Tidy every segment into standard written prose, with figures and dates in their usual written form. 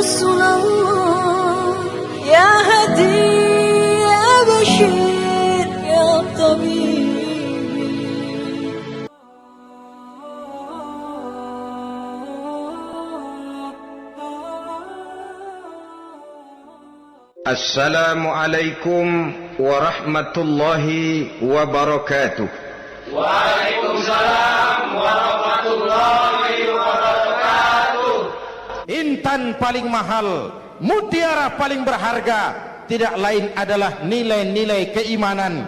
رسول الله يا هدي يا بشير يا طبيب. Assalamualaikum warahmatullahi wabarakatuh. Waalaikumsalam warahmatullahi wabarakatuh. Intan paling mahal, mutiara paling berharga, tidak lain adalah nilai-nilai keimanan.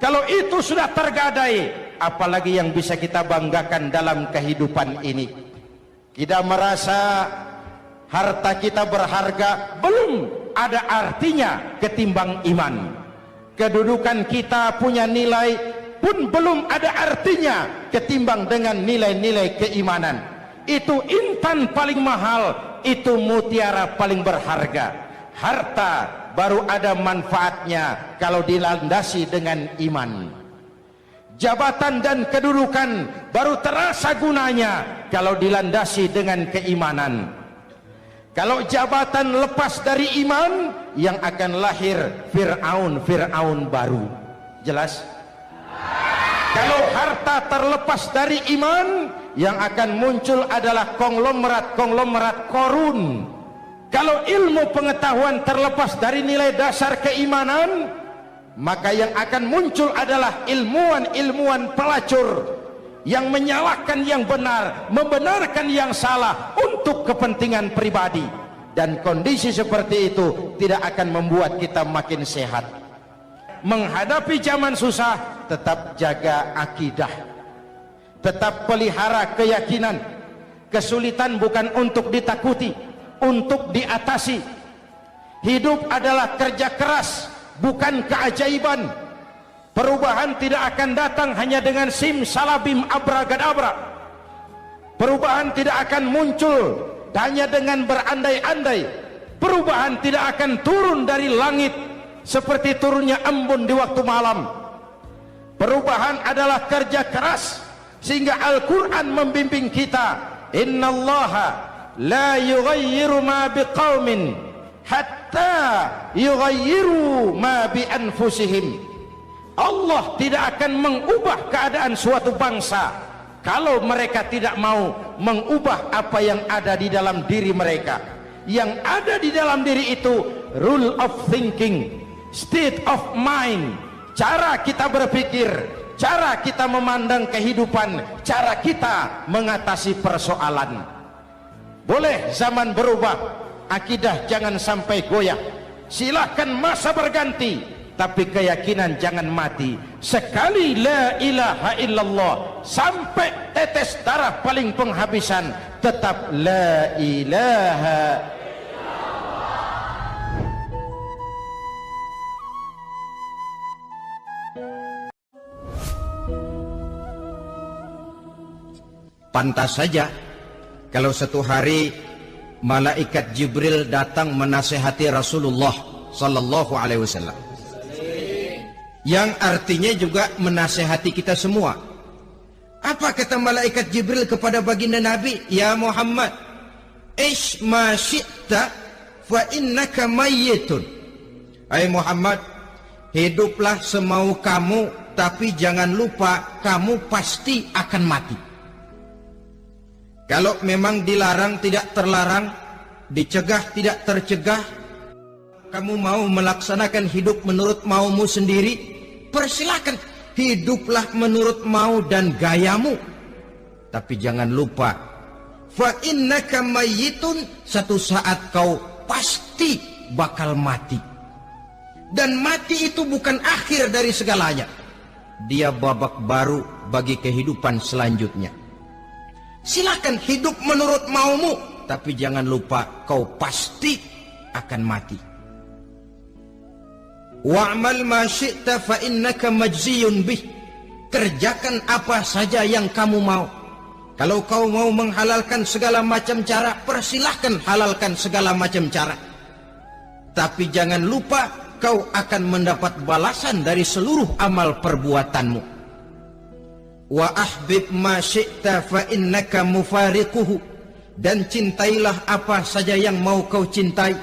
Kalau itu sudah tergadai, apalagi yang bisa kita banggakan dalam kehidupan ini? Kita merasa harta kita berharga, belum ada artinya ketimbang iman. Kedudukan kita punya nilai pun belum ada artinya ketimbang dengan nilai-nilai keimanan. Itu intan paling mahal, itu mutiara paling berharga. Harta baru ada manfaatnya kalau dilandasi dengan iman. Jabatan dan kedudukan baru terasa gunanya kalau dilandasi dengan keimanan. Kalau jabatan lepas dari iman, yang akan lahir Fir'aun baru. Jelas? Kalau harta terlepas dari iman, yang akan muncul adalah konglomerat korun. Kalau ilmu pengetahuan terlepas dari nilai dasar keimanan, maka yang akan muncul adalah ilmuwan pelacur yang menyalahkan yang benar, membenarkan yang salah untuk kepentingan pribadi. Dan kondisi seperti itu tidak akan membuat kita makin sehat. Menghadapi zaman susah, tetap jaga akidah, tetap pelihara keyakinan. Kesulitan bukan untuk ditakuti, untuk diatasi. Hidup adalah kerja keras, bukan keajaiban. Perubahan tidak akan datang hanya dengan simsalabim abragadabra. Perubahan tidak akan muncul hanya dengan berandai-andai. Perubahan tidak akan turun dari langit seperti turunnya embun di waktu malam. Perubahan adalah kerja keras, sehingga Al-Quran membimbing kita, innallaha la yughayyiru ma biqaumin hatta yughayyiru ma bi anfusihim. Allah tidak akan mengubah keadaan suatu bangsa kalau mereka tidak mau mengubah apa yang ada di dalam diri mereka. Yang ada di dalam diri itu rule of thinking, state of mind, cara kita berpikir, cara kita memandang kehidupan, cara kita mengatasi persoalan. Boleh zaman berubah, akidah jangan sampai goyah. Silahkan masa berganti, tapi keyakinan jangan mati. Sekali la ilaha illallah sampai tetes darah paling penghabisan, tetap la ilaha illallah. Pantas saja kalau satu hari malaikat Jibril datang menasihati Rasulullah sallallahu alaihi wasallam, yang artinya juga menasihati kita semua. Apa kata malaikat Jibril kepada baginda Nabi? Ya Muhammad, ish ma syi'ta fa innaka mayyitun. Hai Muhammad, hiduplah semau kamu, tapi jangan lupa kamu pasti akan mati. Kalau memang dilarang tidak terlarang, dicegah tidak tercegah, kamu mau melaksanakan hidup menurut maumu sendiri, persilakan, hiduplah menurut mau dan gayamu. Tapi jangan lupa, fa innaka mayyitun, satu saat kau pasti bakal mati. Dan mati itu bukan akhir dari segalanya, dia babak baru bagi kehidupan selanjutnya. Silakan hidup menurut maumu, tapi jangan lupa kau pasti akan mati. Wa'mal ma syi'ta fa innaka majziyun bih. Kerjakan apa saja yang kamu mau. Kalau kau mau menghalalkan segala macam cara, persilahkan halalkan segala macam cara. Tapi jangan lupa kau akan mendapat balasan dari seluruh amal perbuatanmu. Wa ahbib ma syi'ta fa innaka mufariquhu. Dan cintailah apa saja yang mau kau cintai.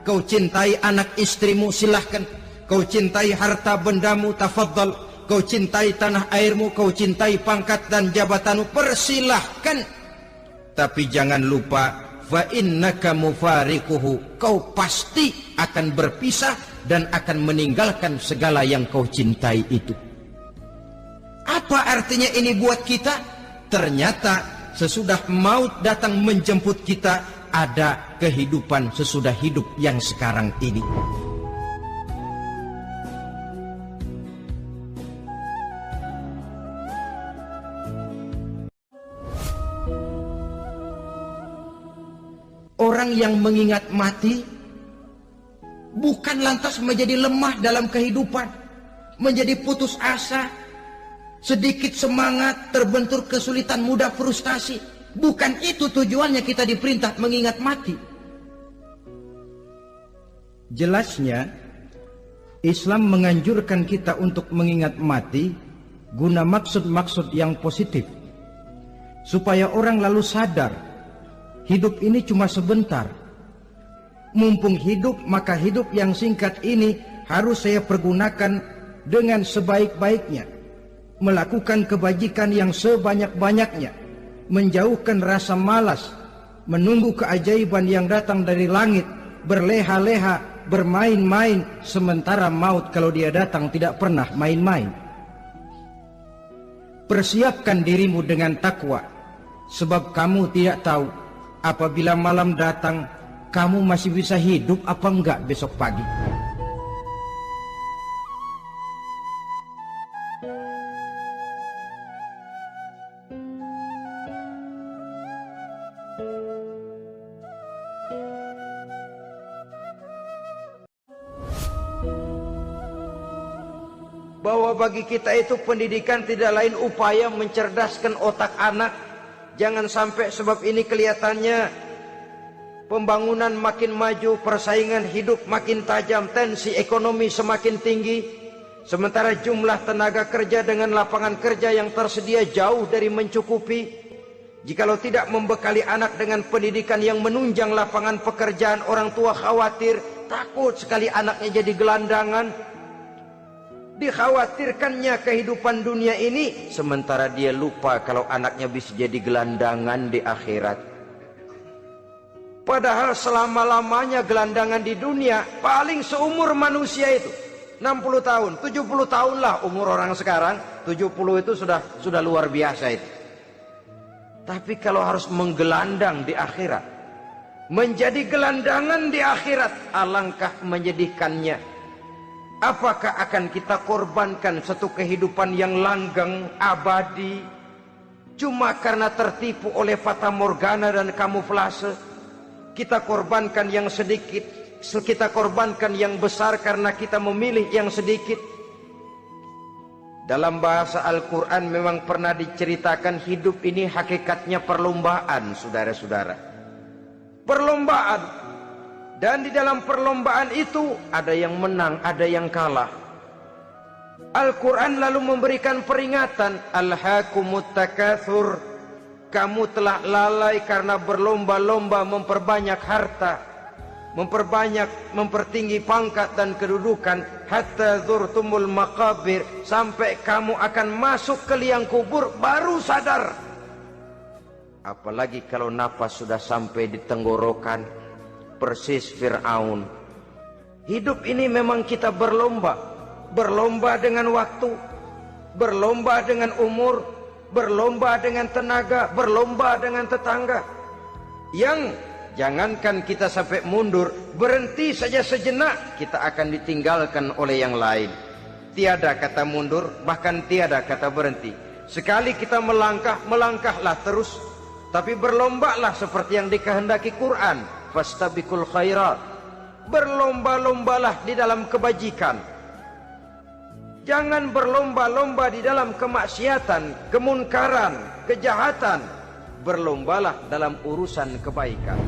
Kau cintai anak istrimu, silahkan. Kau cintai harta bendamu, tafadhal. Kau cintai tanah airmu, kau cintai pangkat dan jabatanmu, persilahkan. Tapi jangan lupa, fa innaka mufariquhu, kau pasti akan berpisah dan akan meninggalkan segala yang kau cintai itu. Apa artinya ini buat kita? Ternyata sesudah maut datang menjemput kita, ada kehidupan sesudah hidup yang sekarang ini. Orang yang mengingat mati bukan lantas menjadi lemah dalam kehidupan, menjadi putus asa, sedikit semangat, terbentur kesulitan, mudah frustasi. Bukan itu tujuannya kita diperintah mengingat mati. Jelasnya Islam menganjurkan kita untuk mengingat mati guna maksud-maksud yang positif, supaya orang lalu sadar hidup ini cuma sebentar. Mumpung hidup, maka hidup yang singkat ini harus saya pergunakan dengan sebaik-baiknya, melakukan kebajikan yang sebanyak-banyaknya, menjauhkan rasa malas, menunggu keajaiban yang datang dari langit, berleha-leha, bermain-main, sementara maut kalau dia datang tidak pernah main-main. Persiapkan dirimu dengan takwa, sebab kamu tidak tahu apabila malam datang, kamu masih bisa hidup apa enggak besok pagi. Bahwa bagi kita itu pendidikan tidak lain upaya mencerdaskan otak anak. Jangan sampai sebab ini kelihatannya pembangunan makin maju, persaingan hidup makin tajam, tensi ekonomi semakin tinggi, sementara jumlah tenaga kerja dengan lapangan kerja yang tersedia jauh dari mencukupi. Jikalau tidak membekali anak dengan pendidikan yang menunjang lapangan pekerjaan, orang tua khawatir, takut sekali anaknya jadi gelandangan. Dikhawatirkannya kehidupan dunia ini, sementara dia lupa kalau anaknya bisa jadi gelandangan di akhirat. Padahal selama-lamanya gelandangan di dunia paling seumur manusia itu 60 tahun, 70 tahun lah umur orang sekarang. 70 itu sudah luar biasa itu. Tapi kalau harus menggelandang di akhirat, menjadi gelandangan di akhirat, alangkah menyedihkannya. Apakah akan kita korbankan satu kehidupan yang langgeng, abadi, cuma karena tertipu oleh fata morgana dan kamuflase? Kita korbankan yang sedikit, kita korbankan yang besar karena kita memilih yang sedikit. Dalam bahasa Al-Quran memang pernah diceritakan hidup ini hakikatnya perlombaan, saudara-saudara. Perlombaan. Dan di dalam perlombaan itu ada yang menang, ada yang kalah. Al-Quran lalu memberikan peringatan, Alhaakumut takatsur, kamu telah lalai karena berlomba-lomba memperbanyak harta, mempertinggi pangkat dan kedudukan, hatta zurtumul maqabir, sampai kamu akan masuk ke liang kubur baru sadar. Apalagi kalau nafas sudah sampai di tenggorokan, persis Fir'aun. Hidup ini memang kita berlomba, berlomba dengan waktu, berlomba dengan umur, berlomba dengan tenaga, berlomba dengan tetangga. Yang jangankan kita sampai mundur, berhenti saja sejenak, kita akan ditinggalkan oleh yang lain. Tiada kata mundur, bahkan tiada kata berhenti. Sekali kita melangkah, melangkahlah terus. Tapi berlombalah seperti yang dikehendaki Quran. Fastabiqul khairat, berlomba-lombalah di dalam kebajikan. Jangan berlomba-lomba di dalam kemaksiatan, kemunkaran, kejahatan. Berlombalah dalam urusan kebaikan.